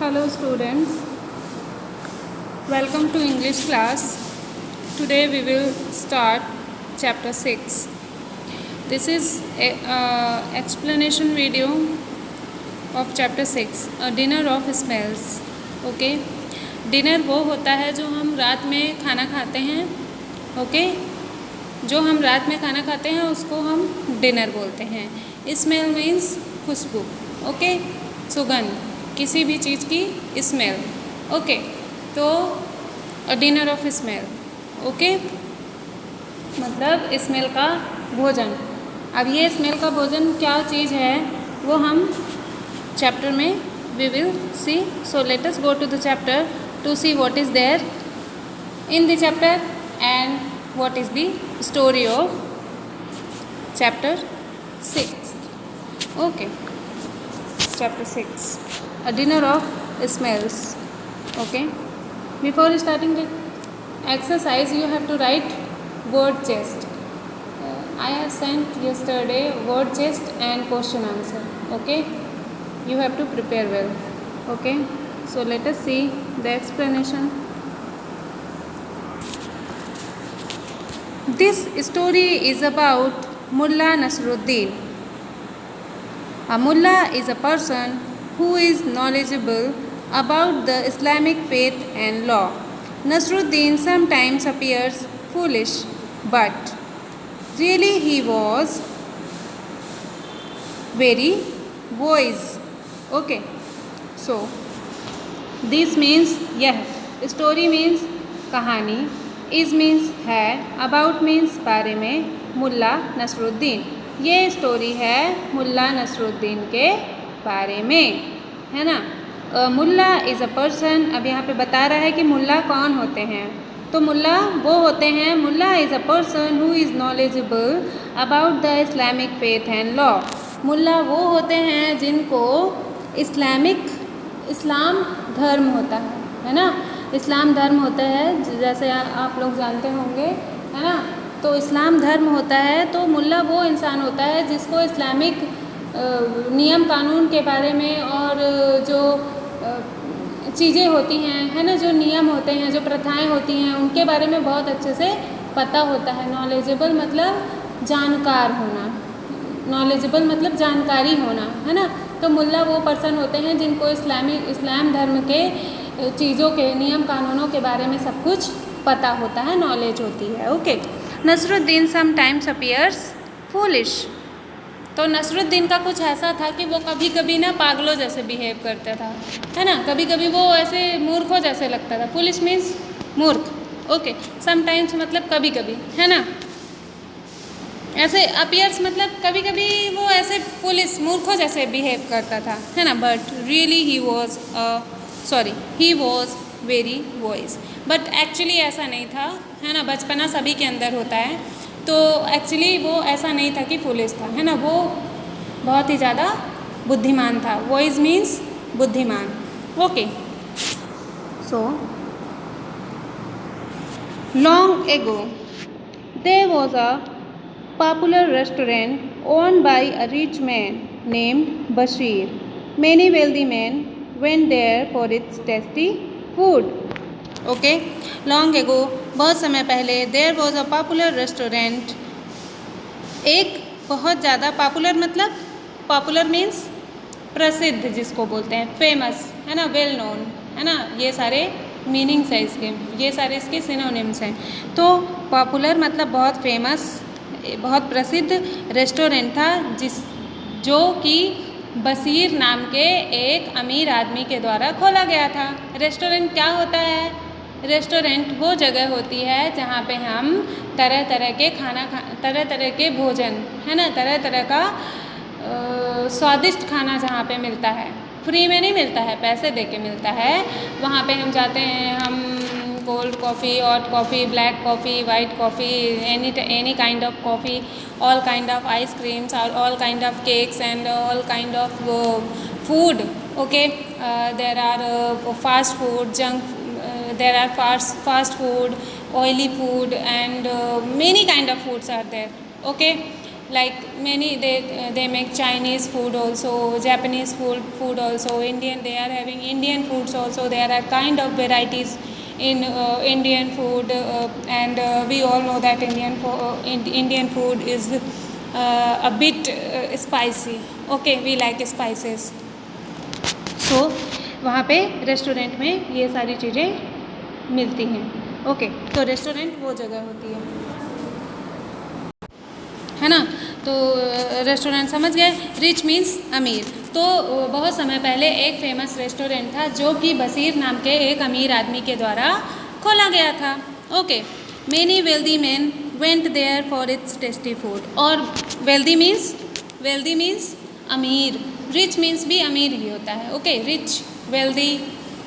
Hello students, welcome to English class. Today we will start chapter 6. This is a explanation video of chapter 6, a dinner of smells. Okay, dinner वो होता है जो हम रात में खाना खाते हैं. ओके, जो हम रात में खाना खाते हैं उसको हम डिनर बोलते हैं. स्मेल मीन्स खुशबू. ओके, सुगंध, किसी भी चीज़ की स्मेल. ओके, तो डिनर ऑफ स्मेल. ओके, मतलब स्मेल का भोजन. अब ये स्मेल का भोजन क्या चीज़ है वो हम चैप्टर में we will see. So let us go to the chapter to see what is there in the chapter and what is the story of chapter 6. Okay, chapter 6, a dinner of smells. Okay, before starting the exercise you have to write word chest. I have sent yesterday word chest and question answer. Okay, you have to prepare well. Okay, so let us see the explanation. This story is about Mullah Nasruddin. A mullah is a person who is knowledgeable about the Islamic faith and law. Nasruddin sometimes appears foolish, but really he was very wise. Okay, so this means यह story means कहानी, is means है, about means बारे में, मुल्ला नसरुद्दीन. ये story है मुल्ला नसरुद्दीन के बारे में, है ना. मुल्ला इज़ अ पर्सन. अब यहाँ पे बता रहा है कि मुल्ला कौन होते हैं. तो मुल्ला वो होते हैं, मुल्ला is a person who is knowledgeable about the Islamic faith and law. मुल्ला वो होते हैं जिनको इस्लाम धर्म होता है ना. इस्लाम धर्म होता है जैसे आप लोग जानते होंगे, है ना. तो इस्लाम धर्म होता है तो मुल्ला वो इंसान होता है जिसको इस्लामिक नियम कानून के बारे में और जो चीज़ें होती हैं, है ना, जो नियम होते हैं, जो प्रथाएं होती हैं, उनके बारे में बहुत अच्छे से पता होता है. नॉलेजेबल मतलब जानकार होना, नॉलेजेबल मतलब जानकारी होना, है ना. तो मुल्ला वो पर्सन होते हैं जिनको इस्लाम धर्म के चीज़ों के नियम कानूनों के बारे में सब कुछ पता होता है, नॉलेज होती है. Okay, Nasruddin sometimes appears foolish. तो नसरुद्दीन का कुछ ऐसा था कि वो कभी कभी ना पागलों जैसे बिहेव करता था, है ना. कभी कभी वो ऐसे मूर्खों जैसे लगता था. फूलिश मीन्स मूर्ख. ओके, समटाइम्स मतलब कभी कभी, है ना. ऐसे अपीयर्स मतलब कभी कभी वो ऐसे फूलिश मूर्खों जैसे बिहेव करता था, है ना. But really he was very voice. But actually ऐसा नहीं था, है ना. बचपना सभी के अंदर होता है, तो एक्चुअली वो ऐसा नहीं था कि फूलिश था, है ना. वो बहुत ही ज़्यादा बुद्धिमान था. वॉइस मीन्स बुद्धिमान. Okay, so long ago there was a popular restaurant owned by a rich man named Bashir. Many wealthy men went there for its tasty food. Okay, long ago बहुत समय पहले, there was a popular restaurant, एक बहुत ज़्यादा popular मतलब popular means प्रसिद्ध जिसको बोलते हैं, फेमस, है ना, वेल नोन, है ना. ये सारे मीनिंग्स हैं इसके, ये सारे इसके सिनोनिम्स हैं. तो पॉपुलर मतलब बहुत फेमस, बहुत प्रसिद्ध रेस्टोरेंट था जो कि बशीर नाम के एक अमीर आदमी के द्वारा खोला गया था. रेस्टोरेंट क्या होता है? रेस्टोरेंट वो जगह होती है जहाँ पे हम तरह तरह के तरह तरह के भोजन, है ना, तरह तरह का स्वादिष्ट खाना जहाँ पे मिलता है. फ्री में नहीं मिलता है, पैसे दे के मिलता है. वहाँ पे हम जाते हैं, हम cold coffee, hot coffee, black coffee, white coffee, any kind of coffee, all kind of ice creams or all kind of cakes and all kind of food. Okay, there are fast food, there are fast food, oily food and many kind of foods are there. Okay, like many they make Chinese food also, Japanese food also, Indian, they are having Indian foods also. There are kind of varieties in Indian food, and we all know that Indian food is a bit spicy. Okay, we like spices. So वहाँ पे restaurant में ये सारी चीज़ें मिलती हैं. Okay, तो restaurant वो जगह होती है ना. तो रेस्टोरेंट समझ गए. रिच मीन्स अमीर. तो बहुत समय पहले एक फेमस रेस्टोरेंट था जो कि बशीर नाम के एक अमीर आदमी के द्वारा खोला गया था. Okay, many wealthy man went there for its tasty food. और वेल्दी मीन्स अमीर, रिच मीन्स भी अमीर ही होता है. Okay, rich, wealthy.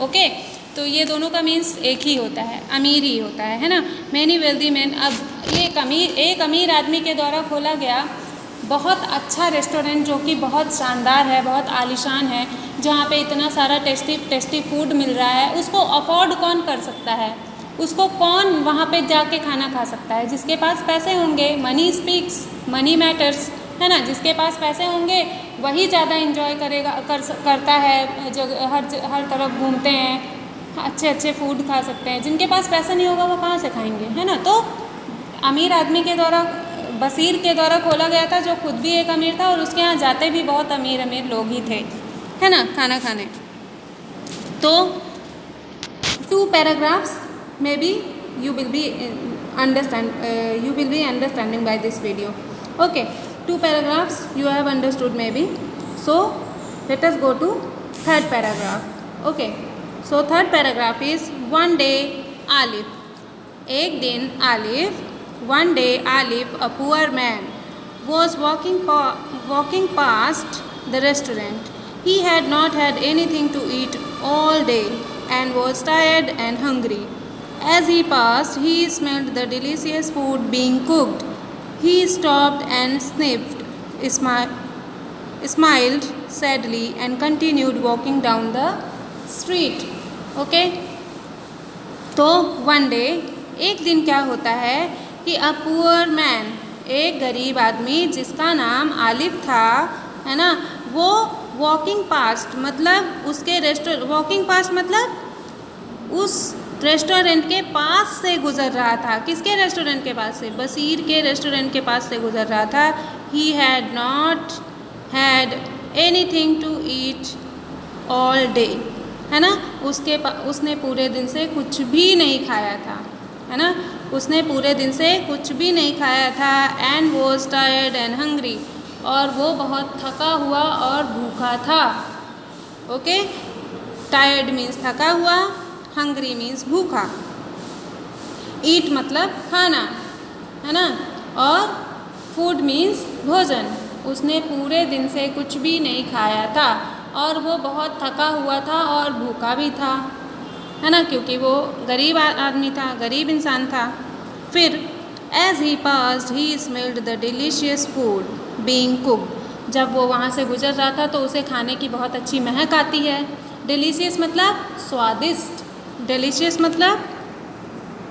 ओके, तो ये दोनों का मीन्स एक ही होता है, अमीर ही होता है ना. Many wealthy man. अब ये एक अमीर आदमी के द्वारा खोला गया बहुत अच्छा रेस्टोरेंट जो कि बहुत शानदार है, बहुत आलीशान है, जहाँ पे इतना सारा टेस्टी फूड मिल रहा है. उसको अफोर्ड कौन कर सकता है, उसको कौन वहाँ पे जाके खाना खा सकता है? जिसके पास पैसे होंगे. मनी स्पीक्स, मनी मैटर्स, है ना. जिसके पास पैसे होंगे वही ज़्यादा इंजॉय करता है. हर तरफ घूमते हैं, अच्छे फूड खा सकते हैं. जिनके पास पैसा नहीं होगा वो कहाँ से खाएंगे, है ना. तो अमीर आदमी के द्वारा, बशीर के द्वारा खोला गया था, जो खुद भी एक अमीर था और उसके यहाँ जाते भी बहुत अमीर लोग ही थे, है ना, खाना खाने. तो 2 paragraphs maybe you will be understanding by this video. Okay, 2 paragraphs you have understood maybe. So let us go to 3rd paragraph. Okay, so 3rd paragraph is one day Alif. एक दिन Alif. One day Alif, a poor man, was walking past the restaurant. He had not had anything to eat all day and was tired and hungry. As he passed, he smelled the delicious food being cooked. He stopped and sniffed, smiled sadly and continued walking down the street. Okay? तो one day, एक दिन क्या होता है कि a poor man, एक गरीब आदमी जिसका नाम आलिफ था, है ना, वो वॉकिंग पास्ट मतलब वॉकिंग पास्ट मतलब उस रेस्टोरेंट के पास से गुजर रहा था. किसके रेस्टोरेंट के पास से? बशीर के रेस्टोरेंट के पास से गुजर रहा था. He had not had anything to eat all day, है ना. उसने पूरे दिन से कुछ भी नहीं खाया था, है ना. उसने पूरे दिन से कुछ भी नहीं खाया था. And was tired and hungry, और वो बहुत थका हुआ और भूखा था. ओके, टायर्ड मीन्स थका हुआ, हंग्री मीन्स भूखा. ईट मतलब खाना, है ना, और फूड मीन्स भोजन. उसने पूरे दिन से कुछ भी नहीं खाया था और वो बहुत थका हुआ था और भूखा भी था, है ना, क्योंकि वो गरीब आदमी था, गरीब इंसान था. फिर as he passed he smelled the delicious food being cooked. जब वो वहाँ से गुजर रहा था तो उसे खाने की बहुत अच्छी महक आती है. डिलीशियस मतलब स्वादिष्ट. डिलीशियस मतलब,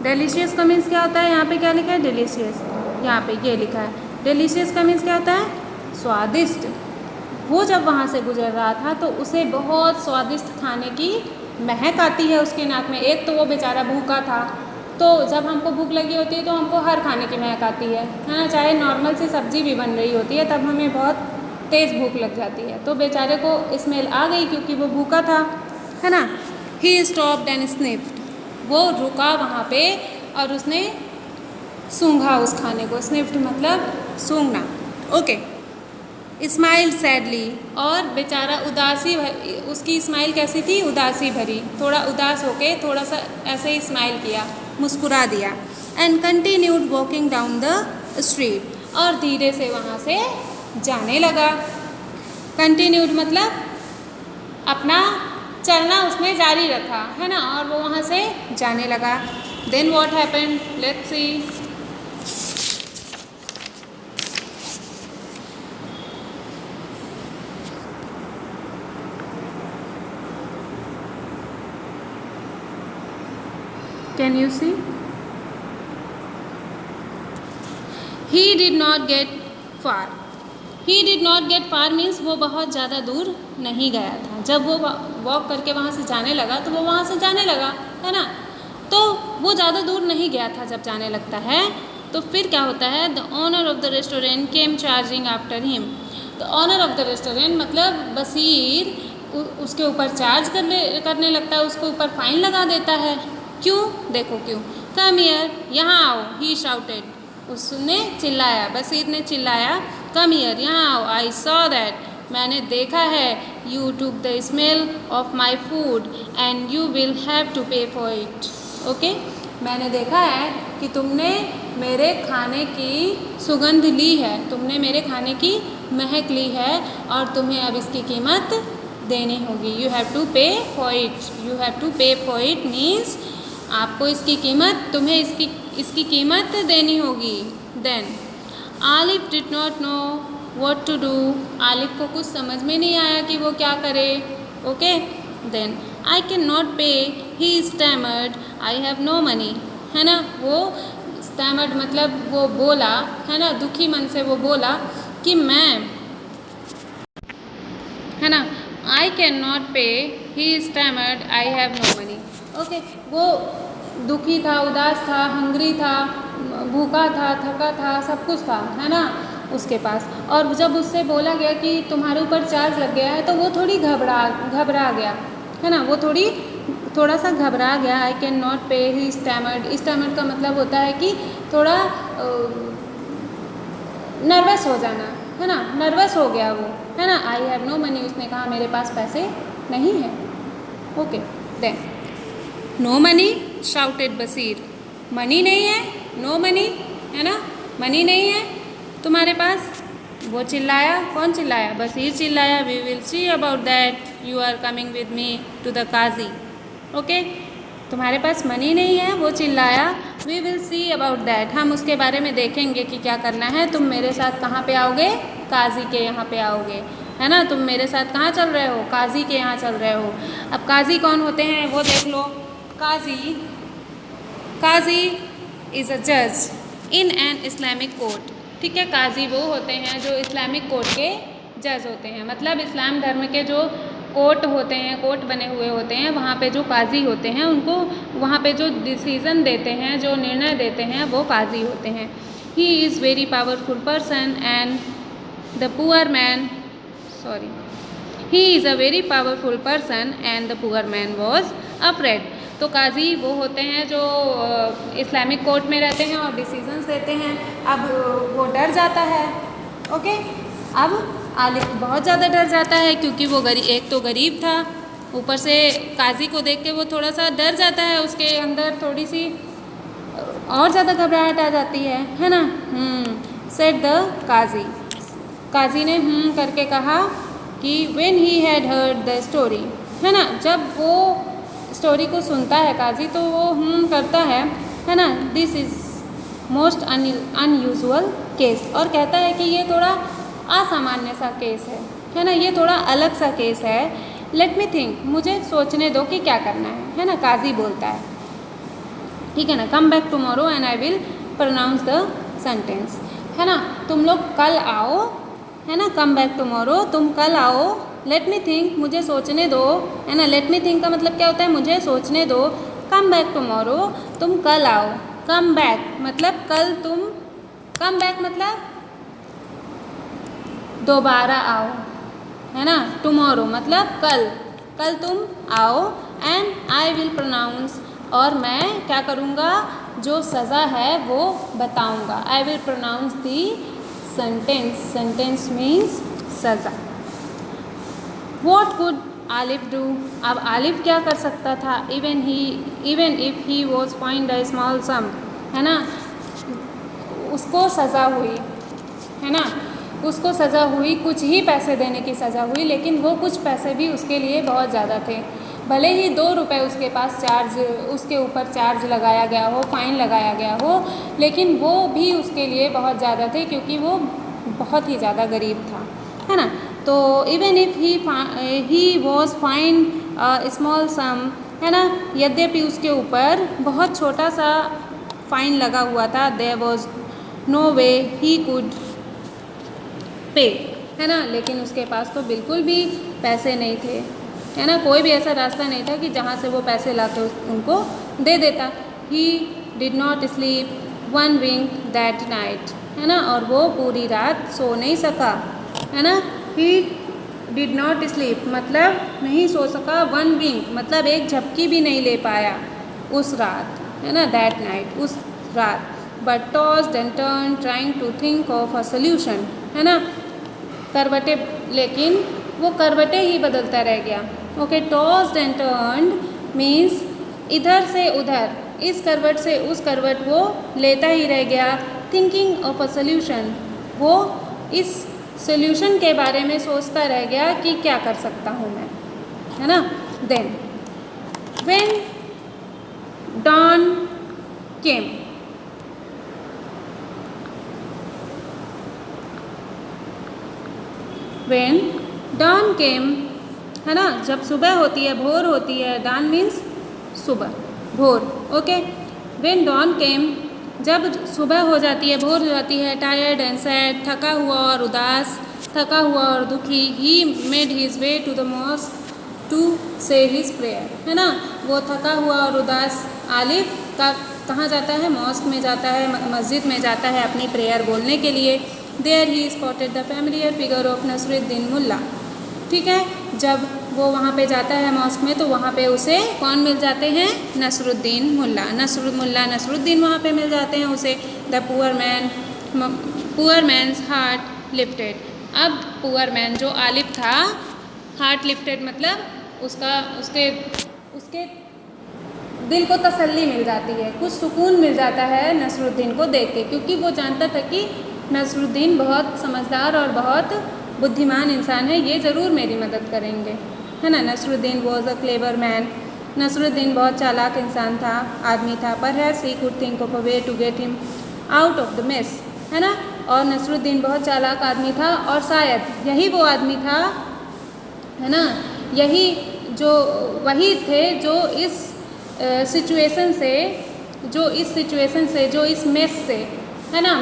डिलीशियस का मीन्स क्या होता है? यहाँ पे क्या लिखा है? डिलीशियस. यहाँ पे ये लिखा है. डिलीशियस का मीन्स क्या होता है? स्वादिष्ट. वो जब वहाँ से गुजर रहा था तो उसे बहुत स्वादिष्ट खाने की महक आती है उसके नाक में. एक तो वो बेचारा भूखा था, तो जब हमको भूख लगी होती है तो हमको हर खाने की महक आती है ना. चाहे नॉर्मल सी सब्जी भी बन रही होती है तब हमें बहुत तेज़ भूख लग जाती है. तो बेचारे को स्मेल आ गई क्योंकि वो भूखा था, है ना. He stopped and sniffed. वो रुका वहाँ पे और उसने सूंघा उस खाने को. स्निफ्ड मतलब सूंघना. ओके. स्माइल सैडली, और बेचारा उदासी, उसकी स्माइल कैसी थी? उदासी भरी. थोड़ा उदास होके थोड़ा सा ऐसे ही स्माइल किया, मुस्कुरा दिया. And continued walking down the street, और धीरे से वहाँ से जाने लगा. कंटिन्यूड मतलब अपना चलना उसने जारी रखा, है ना, और वो वहाँ से जाने लगा. Then what happened, let's see. Can you see? He did not get far. He did not get far means वो बहुत ज़्यादा दूर नहीं गया था. जब वो वॉक करके वहाँ से जाने लगा तो वो वहाँ से जाने लगा, है ना. तो वो ज़्यादा दूर नहीं गया था जब जाने लगता है. तो फिर क्या होता है, the owner of the restaurant came charging after him. The owner of the restaurant मतलब बसीर उसके ऊपर चार्ज करने लगता है, उसके ऊपर फाइन लगा देता है. क्यों? देखो क्यों. कम हियर, यहाँ आओ. ही शाउटेड, उसने चिल्लाया, बसीर ने चिल्लाया, कम हियर, यहाँ आओ. आई सॉ दैट, मैंने देखा है. You took the smell of my food and you will have to pay for it. Okay, मैंने देखा है कि तुमने मेरे खाने की सुगंध ली है, तुमने मेरे खाने की महक ली है और तुम्हें अब इसकी कीमत देनी होगी. You have to pay for it. You have to pay for it means आपको इसकी कीमत, तुम्हें इसकी कीमत देनी होगी. Then Alif did not know what to do. Alif को कुछ समझ में नहीं आया कि वो क्या करे. Okay, then I can not pay. He stammered, I have no money. है ना, वो स्टैमर्ड मतलब वो बोला, है ना, दुखी मन से वो बोला कि मैं, है ना, आई can not pay. He stammered, I have no money. Okay, वो दुखी था, उदास था, हंग्री था, भूखा था, थका था, सब कुछ था, है ना, उसके पास. और जब उससे बोला गया कि तुम्हारे ऊपर चार्ज लग गया है तो वो थोड़ी घबरा गया, है ना, वो थोड़ा सा घबरा गया. आई can not pay. He stammered, stammered का मतलब होता है कि थोड़ा नर्वस हो जाना, है ना, नर्वस हो गया वो, है ना. आई हैव नो मनी, उसने कहा मेरे पास पैसे नहीं है. Okay, then no money shouted Basir. Money नहीं है, नो मनी, है ना, मनी नहीं है तुम्हारे पास. वो चिल्लाया. कौन चिल्लाया? बसीर चिल्लाया. We will see about that. You are coming with me to the Qazi. Okay, तुम्हारे पास मनी नहीं है, वो चिल्लाया. We will see about that, हम उसके बारे में देखेंगे कि क्या करना है. तुम मेरे साथ कहाँ पे आओगे? काजी के यहाँ पे आओगे, है ना. तुम मेरे साथ कहाँ चल रहे हो? काजी के यहाँ चल रहे हो. अब काजी कौन होते हैं वो देख लो. काजी इज़ अ जज इन एन इस्लामिक कोर्ट. ठीक है, काजी वो होते हैं जो इस्लामिक कोर्ट के जज होते हैं. मतलब इस्लाम धर्म के जो कोर्ट होते हैं, कोर्ट बने हुए होते हैं, वहाँ पे जो काजी होते हैं उनको वहाँ पे जो डिसीज़न देते हैं, जो निर्णय देते हैं, वो काजी होते हैं. He is very powerful person and the poor man, sorry, he is a very powerful person and the poor man was afraid. तो काजी वो होते हैं जो इस्लामिक कोर्ट में रहते हैं और डिसीजंस देते हैं. अब वो डर जाता है. ओके, अब आलिफ बहुत ज़्यादा डर जाता है क्योंकि वो एक तो गरीब था, ऊपर से काजी को देख के वो थोड़ा सा डर जाता है. उसके अंदर थोड़ी सी और ज़्यादा घबराहट आ जाती है ना. Said the qazi. काजी ने करके कहा कि when he had heard the story, है ना, जब वो स्टोरी को सुनता है काजी तो वो करता है ना. This is most unusual case, और कहता है कि ये थोड़ा असामान्य सा केस है ना, ये थोड़ा अलग सा केस है. लेट मी थिंक, मुझे सोचने दो कि क्या करना है ना, काजी बोलता है. ठीक है ना. Come back tomorrow and I will pronounce the sentence, है ना. तुम लोग कल आओ, है ना. कम बैक टुमारो, तुम कल आओ. लेट मी थिंक, मुझे सोचने दो, है ना. लेट मी थिंक का मतलब क्या होता है? मुझे सोचने दो. कम बैक टुमारो, तुम कल आओ. कम बैक मतलब कल तुम, कम बैक मतलब दोबारा आओ, है ना. टुमारो मतलब कल तुम आओ. एंड आई विल प्रोनाउंस, और मैं क्या करूँगा? जो सज़ा है वो बताऊँगा. I will pronounce the sentence. Sentence means सज़ा. What could Alif do? अब आलिफ क्या कर सकता था? Even if he was fined a small sum, है ना. उसको सज़ा हुई, है ना, उसको सज़ा हुई, कुछ ही पैसे देने की सज़ा हुई, लेकिन वो कुछ पैसे भी उसके लिए बहुत ज़्यादा थे. भले ही 2 रुपये उसके पास उसके ऊपर चार्ज लगाया गया हो, फ़ाइन लगाया गया हो, लेकिन वो भी उसके लिए बहुत ज़्यादा थे क्योंकि वो बहुत ही ज़्यादा गरीब था, है ना. तो even if he was fined small sum, है ना, यद्यपि उसके ऊपर बहुत छोटा सा फ़ाइन लगा हुआ था. There was no way he could pay, है ना। लेकिन उसके पास तो बिल्कुल भी पैसे नहीं थे, है ना। कोई भी ऐसा रास्ता नहीं था कि जहाँ से वो पैसे ला के उनको दे देता। He did not sleep one wink that night, है ना। और वो पूरी रात सो नहीं सका, है ना। ही डिड नॉट स्लीप मतलब नहीं सो सका, वन विंक मतलब एक झपकी भी नहीं ले पाया उस रात, है ना, दैट नाइट, उस रात। But tossed and turn trying to think of a solution, है ना। करवटें, लेकिन वो करवटें ही बदलता रह गया। Okay, tossed and turned means इधर से उधर, इस करवट से उस करवट वो लेता ही रह गया। थिंकिंग ऑफ अ सोल्यूशन, वो इस सोल्यूशन के बारे में सोचता रह गया कि क्या कर सकता हूँ मैं, है ना। Then when dawn came, when dawn came, है ना, जब सुबह होती है, भोर होती है। डॉन मीन्स सुबह, भोर। ओके, व्हेन डॉन केम, जब सुबह हो जाती है, भोर हो जाती है। टायर्ड एंड सैड, थका हुआ और उदास, थका हुआ और दुखी। He made his way to the mosque to say his prayer, है ना। वो थका हुआ और उदास आलिफ का कहाँ जाता है, मॉस्क में जाता है, मस्जिद में जाता है अपनी प्रेयर बोलने के लिए। There he spotted the familiar figure of Nasruddin Mulla, ठीक है। जब वो वहाँ पे जाता है मॉस्क में, तो वहाँ पे उसे कौन मिल जाते हैं, नसरुद्दीन मुल्ला। नसरुद्दीन वहाँ पे मिल जाते हैं उसे। The poor man's heart lifted, अब पुअर मैन जो आलिफ था, हार्ट लिफ्टेड मतलब उसके दिल को तसल्ली मिल जाती है, कुछ सुकून मिल जाता है नसरुद्दीन को देख के, क्योंकि वो जानता था कि नसरुद्दीन बहुत समझदार और बहुत बुद्धिमान इंसान है, ये ज़रूर मेरी मदद करेंगे, है ना। Nasruddin was a clever man, Nasruddin बहुत चालाक इंसान था, आदमी था। Perhaps he could think of a way to get him out of the mess, है ना। और नसरुद्दीन बहुत चालाक आदमी था, और शायद यही वो आदमी था, है ना, यही जो वही थे जो इस सिचुएशन से, जो इस मेस से, है ना।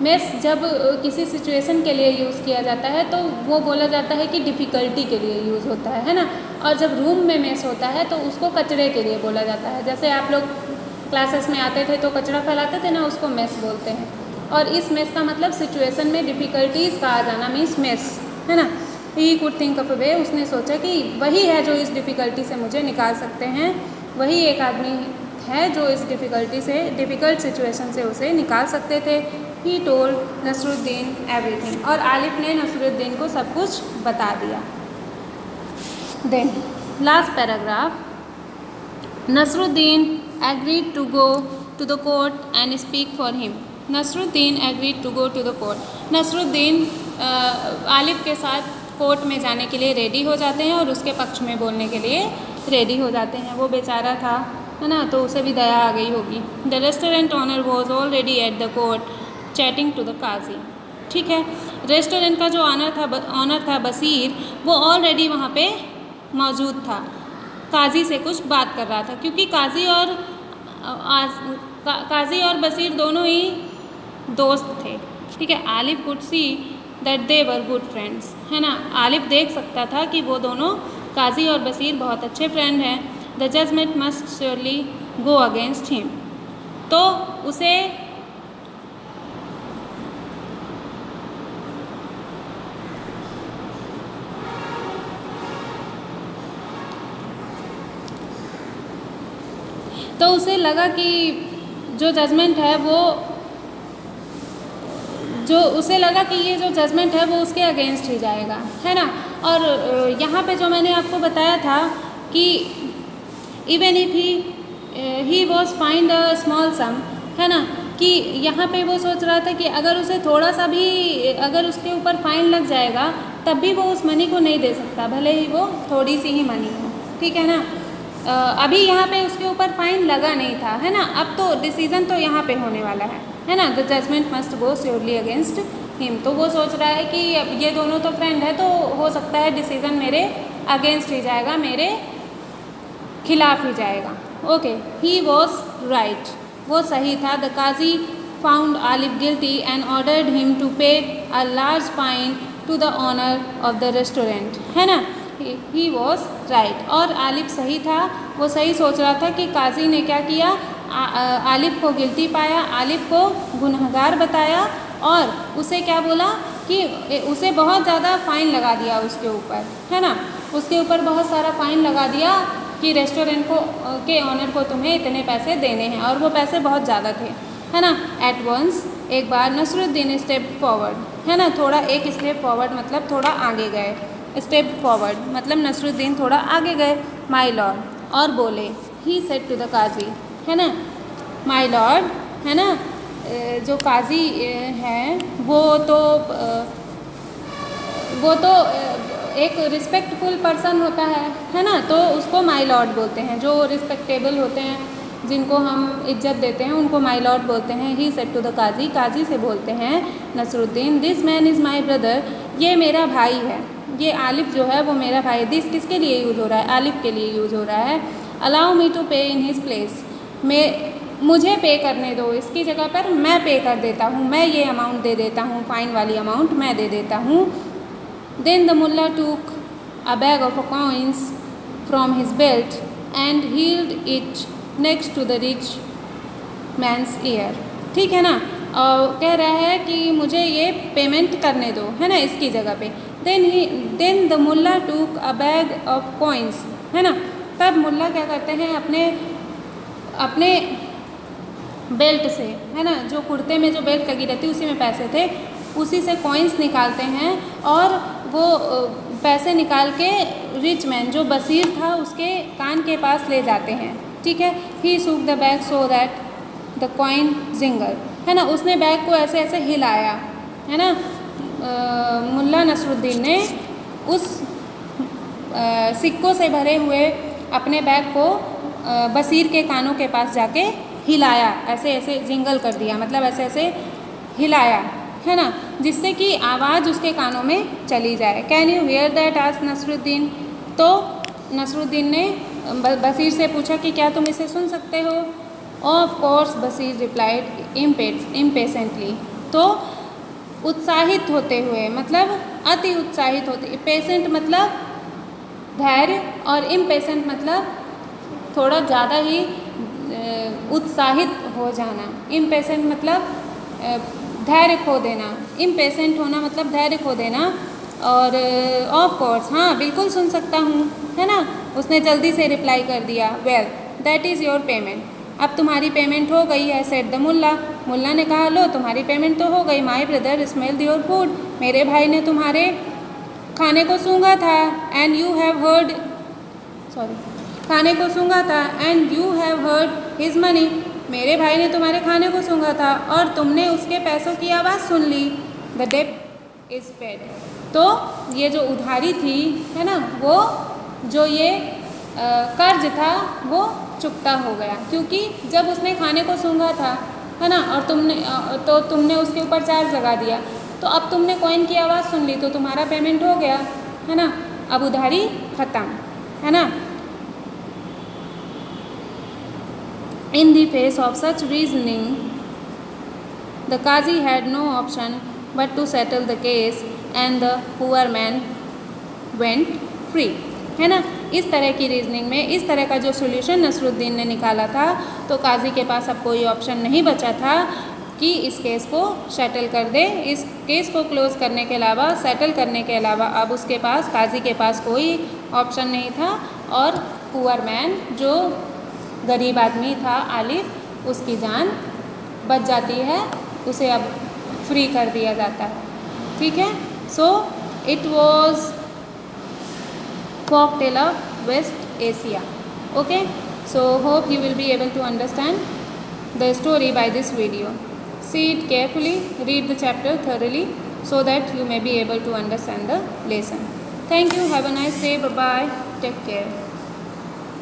मेस जब किसी सिचुएशन के लिए यूज़ किया जाता है तो वो बोला जाता है कि डिफ़िकल्टी के लिए यूज़ होता है ना। और जब रूम में मेस होता है तो उसको कचरे के लिए बोला जाता है। जैसे आप लोग क्लासेस में आते थे तो कचरा फैलाते थे ना, उसको मेस बोलते हैं। और इस मेस का मतलब सिचुएशन में डिफ़िकल्टीज़ का आ जाना मीन्स मेस, है ना। He could think of a way, उसने सोचा कि वही है जो इस डिफ़िकल्टी से मुझे निकाल सकते हैं, वही एक आदमी है जो इस डिफ़िकल्ट सिचुएशन से उसे निकाल सकते थे। ही टोल्ड नसरुद्दीन एवरीथिंग, और आलिफ ने नसरुद्दीन को सब कुछ बता दिया। Then last paragraph, Nasruddin agreed to go to the court and speak for him. Nasruddin agreed to go to the court, Nasruddin Alif के साथ कोर्ट में जाने के लिए रेडी हो जाते हैं और उसके पक्ष में बोलने के लिए रेडी हो जाते हैं। वो बेचारा था, है ना, तो उसे भी दया आ गई होगी। The restaurant owner was already at the court chatting to the qazi, ठीक है। रेस्टोरेंट का जो ऑनर था बसीर, वो ऑलरेडी वहाँ पे मौजूद था, काजी से कुछ बात कर रहा था, क्योंकि काजी और बसीर दोनों ही दोस्त थे, ठीक है। Alif could see that they were good friends, है ना। आलिफ देख सकता था कि वो दोनों काजी और बसीर बहुत अच्छे फ्रेंड हैं। The judgment must surely go against him, तो उसे लगा कि जो जजमेंट है वो उसे लगा कि ये जो जजमेंट है वो उसके अगेंस्ट ही जाएगा, है ना। और यहाँ पे जो मैंने आपको बताया था कि even if he was fined a small sum, है ना, कि यहाँ पे वो सोच रहा था कि अगर उसे थोड़ा सा भी, अगर उसके ऊपर फाइन लग जाएगा तब भी वो उस मनी को नहीं दे सकता, भले ही वो थोड़ी सी ही मनी हो, ठीक है ना। अभी यहाँ पे उसके ऊपर फाइन लगा नहीं था, है ना। अब तो डिसीज़न तो यहाँ पे होने वाला है ना। The judgment must go surely against him, तो वो सोच रहा है कि अब ये दोनों तो फ्रेंड है, तो हो सकता है डिसीज़न मेरे अगेंस्ट ही जाएगा, मेरे खिलाफ ही जाएगा। ओके, ही वॉज राइट, वो सही था। The qazi found Alif guilty and ordered him to pay a large fine to the owner of the restaurant. है ना, he was right. और आलिफ सही था, वो सही सोच रहा था कि काजी ने क्या किया, आलिफ को गिल्टी पाया, आलिफ को गुनहगार बताया और उसे क्या बोला कि उसे बहुत ज़्यादा फ़ाइन लगा दिया उसके ऊपर, है ना, उसके ऊपर बहुत सारा फ़ाइन लगा दिया कि रेस्टोरेंट को के ऑनर को तुम्हें इतने पैसे देने हैं, और वो पैसे बहुत ज़्यादा थे, है ना. एट वंस, एक बार नसरुद्दीन स्टेप फॉरवर्ड, है ना, थोड़ा एक स्टेप फॉरवर्ड मतलब थोड़ा आगे गए, स्टेप फॉरवर्ड मतलब नसरुद्दीन थोड़ा आगे गए. माय लॉर्ड, और बोले, ही सेड टू द काजी, है ना, माय लॉर्ड, है ना, जो काजी है वो तो एक रिस्पेक्टफुल पर्सन होता है ना, तो उसको माय लॉर्ड बोलते हैं. जो रिस्पेक्टेबल होते हैं, जिनको हम इज्जत देते हैं, उनको माय लॉर्ड बोलते हैं. He said to the qazi, काजी से बोलते हैं Nasruddin, this man is my brother, ये मेरा भाई है, ये आलिफ जो है वो मेरा भाई है. दिस किसके लिए यूज़ हो रहा है, आलिफ के लिए यूज़ हो रहा है. अलाउ मी टू पे इन हिज प्लेस, मुझे पे करने दो, इसकी जगह पर मैं पे कर देता हूँ, मैं ये अमाउंट दे देता हूँ, फ़ाइन वाली अमाउंट मैं दे देता हूँ. Then the mullah took a bag of coins from his belt and held it next to the rich man's ear. ठीक है ना, और कह रहा है कि मुझे ये पेमेंट करने दो, है ना, इसकी जगह पे. Then the mullah took a bag of coins, है ना, तब मुल्ला क्या करते हैं, अपने बेल्ट से, है ना, जो कुर्ते में जो बेल्ट लगी रहती है उसी में पैसे थे, उसी से कॉइन्स निकालते हैं और वो पैसे निकाल के रिच मैन जो बसीर था उसके कान के पास ले जाते हैं. ठीक है. He shook the bag so that the coin jingle, है ना, उसने बैग को ऐसे ऐसे हिलाया, है ना. मुल्ला नसरुद्दीन ने उस सिक्कों से भरे हुए अपने बैग को बसीर के कानों के पास जाके हिलाया, ऐसे ऐसे जिंगल कर दिया, मतलब ऐसे ऐसे हिलाया, है ना, जिससे कि आवाज़ उसके कानों में चली जाए. Can you hear that, asked Nasruddin. तो नसरुद्दीन ने बसीर से पूछा कि क्या तुम इसे सुन सकते हो. Of course, Basir replied impatiently. तो उत्साहित होते हुए, मतलब अति उत्साहित होते, पेशेंट मतलब धैर्य और इम्पेशेंट मतलब थोड़ा ज़्यादा ही उत्साहित हो जाना. इम्पेशेंट मतलब धैर्य खो देना, इम्पेशेंट होना मतलब धैर्य खो देना. और ऑफ कोर्स, हाँ बिल्कुल सुन सकता हूँ, है ना, उसने जल्दी से रिप्लाई कर दिया. Well that is your payment, अब तुम्हारी पेमेंट हो गई है. सेड द मुल्ला, मुल्ला ने कहा, लो तुम्हारी पेमेंट तो हो गई. My brother smelled your food, मेरे भाई ने तुम्हारे खाने को सूंघा था. एंड यू हैव हर्ड, खाने को सूंघा था. And you have heard his money, मेरे भाई ने तुम्हारे खाने को सूंघा था और तुमने उसके पैसों की आवाज़ सुन ली. द डेट इज़ पेड, तो ये जो उधारी थी, है ना, वो जो ये कर्ज था वो चुकता हो गया, क्योंकि जब उसने खाने को सूंघा था, है ना, और तुमने उसके ऊपर चार्ज लगा दिया, तो अब तुमने कॉइन की आवाज़ सुन ली, तो तुम्हारा पेमेंट हो गया, है ना, अब उधारी ख़त्म, है ना. In the face of such reasoning, the Qazi had no option but to settle the case and the poor man went free. है ना, इस तरह की रीजनिंग में, इस तरह का जो सोल्यूशन नसरुद्दीन ने निकाला था, तो काजी के पास अब कोई ऑप्शन नहीं बचा था कि इस केस को सेटल कर दे. इस केस को क्लोज करने के अलावा, सेटल करने के अलावा अब उसके पास, काजी के पास कोई ऑप्शन नहीं था. और पुअर मैन, जो गरीब आदमी था आलिफ, उसकी जान बच जाती है, उसे अब फ्री कर दिया जाता है. ठीक है. So it was folk tale of West Asia. Okay, so hope you will be able to understand the story by this video. See it carefully, read the chapter thoroughly so that you may be able to understand the lesson. Thank you. Have a nice day. Bye bye. Take care.